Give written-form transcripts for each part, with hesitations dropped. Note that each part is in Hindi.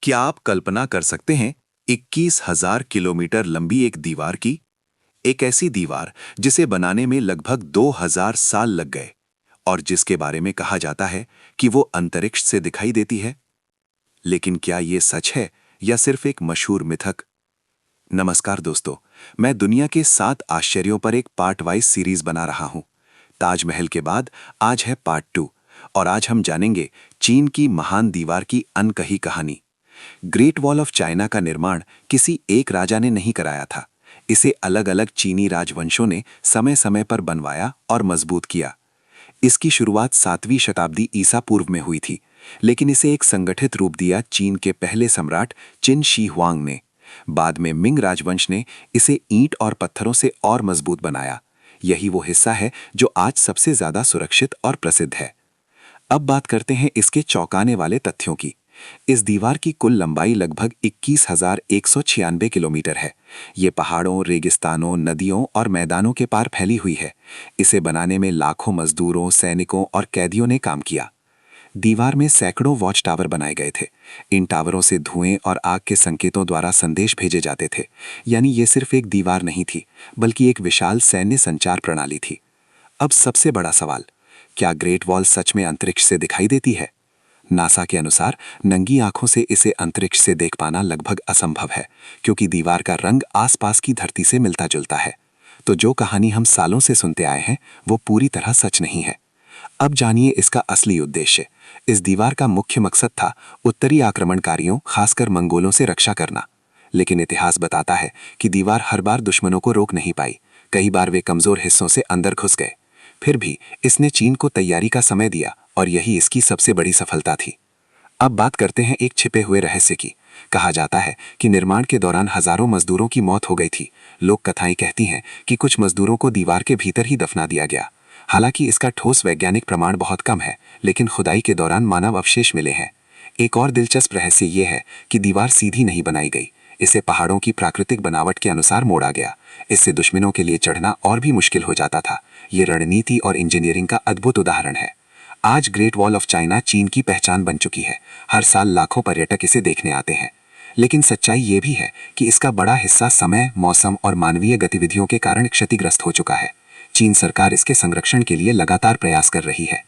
क्या आप कल्पना कर सकते हैं 21,000 किलोमीटर लंबी एक दीवार की? एक ऐसी दीवार जिसे बनाने में लगभग 2,000 साल लग गए और जिसके बारे में कहा जाता है कि वो अंतरिक्ष से दिखाई देती है। लेकिन क्या ये सच है या सिर्फ एक मशहूर मिथक? नमस्कार दोस्तों, मैं दुनिया के 7 आश्चर्यों पर एक पार्ट वाइज सीरीज बना रहा हूं। ताजमहल के बाद आज है पार्ट 2 और आज हम जानेंगे चीन की महान दीवार की अनकही कहानी। ग्रेट वॉल ऑफ चाइना का निर्माण किसी एक राजा ने नहीं कराया था। इसे अलग अलग चीनी राजवंशों ने समय समय पर बनवाया और मजबूत किया। इसकी शुरुआत 7वीं शताब्दी ईसा पूर्व में हुई थी, लेकिन इसे एक संगठित रूप दिया चीन के पहले सम्राट चिन शी हुआंग ने। बाद में मिंग राजवंश ने इसे ईंट और पत्थरों से और मजबूत बनाया। यही वो हिस्सा है जो आज सबसे ज्यादा सुरक्षित और प्रसिद्ध है। अब बात करते हैं इसके चौंकाने वाले तथ्यों की। इस दीवार की कुल लंबाई लगभग 21,196 किलोमीटर है। ये पहाड़ों, रेगिस्तानों, नदियों और मैदानों के पार फैली हुई है। इसे बनाने में लाखों मजदूरों, सैनिकों और कैदियों ने काम किया। दीवार में सैकड़ों वॉच टावर बनाए गए थे। इन टावरों से धुएं और आग के संकेतों द्वारा संदेश भेजे जाते थे। यानी ये सिर्फ एक दीवार नहीं थी, बल्कि एक विशाल सैन्य संचार प्रणाली थी। अब सबसे बड़ा सवाल, क्या ग्रेट वॉल सच में अंतरिक्ष से दिखाई देती है? नासा के अनुसार नंगी आंखों से इसे अंतरिक्ष से देख पाना लगभग असंभव है, क्योंकि दीवार का रंग आसपास की धरती से मिलता जुलता है। तो जो कहानी हम सालों से सुनते आए हैं, वो पूरी तरह सच नहीं है। अब जानिए इसका असली उद्देश्य। इस दीवार का मुख्य मकसद था उत्तरी आक्रमणकारियों, खासकर मंगोलों से रक्षा करना। लेकिन इतिहास बताता है कि दीवार हर बार दुश्मनों को रोक नहीं पाई। कई बार वे कमजोर हिस्सों से अंदर घुस गए। फिर भी इसने चीन को तैयारी का समय दिया और यही इसकी सबसे बड़ी सफलता थी। अब बात करते हैं एक छिपे हुए रहस्य की। कहा जाता है कि निर्माण के दौरान हजारों मजदूरों की मौत हो गई थी। लोक कथाएं कहती हैं कि कुछ मजदूरों को दीवार के भीतर ही दफना दिया गया। हालांकि इसका ठोस वैज्ञानिक प्रमाण बहुत कम है, लेकिन खुदाई के दौरान मानव अवशेष मिले हैं। एक और दिलचस्प रहस्य ये है कि दीवार सीधी नहीं बनाई गई। इसे पहाड़ों की प्राकृतिक बनावट के अनुसार मोड़ा गया। इससे दुश्मनों के लिए चढ़ना और भी मुश्किल हो जाता था। ये रणनीति और इंजीनियरिंग का अद्भुत उदाहरण है। आज ग्रेट वॉल ऑफ चाइना चीन की पहचान बन चुकी है। हर साल लाखों पर्यटक इसे देखने आते हैं। लेकिन सच्चाई ये भी है कि इसका बड़ा हिस्सा समय, मौसम और मानवीय गतिविधियों के कारण क्षतिग्रस्त हो चुका है। चीन सरकार इसके संरक्षण के लिए लगातार प्रयास कर रही है।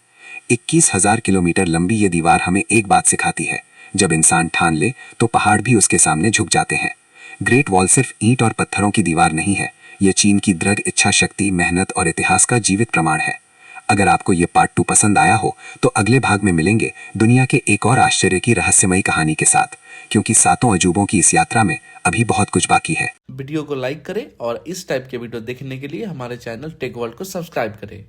21,000 किलोमीटर लंबी ये दीवार हमें एक बात सिखाती है, जब इंसान ठान ले तो पहाड़ भी उसके सामने झुक जाते हैं। ग्रेट वॉल सिर्फ ईंट और पत्थरों की दीवार नहीं है, ये चीन की दृढ़ इच्छा शक्ति, मेहनत और इतिहास का जीवित प्रमाण है। अगर आपको ये पार्ट 2 पसंद आया हो तो अगले भाग में मिलेंगे दुनिया के एक और आश्चर्य की रहस्यमयी कहानी के साथ, क्योंकि सातों अजूबों की इस यात्रा में अभी बहुत कुछ बाकी है। वीडियो को लाइक करें और इस टाइप के वीडियो देखने के लिए हमारे चैनल टेक वर्ल्ड को सब्सक्राइब करें।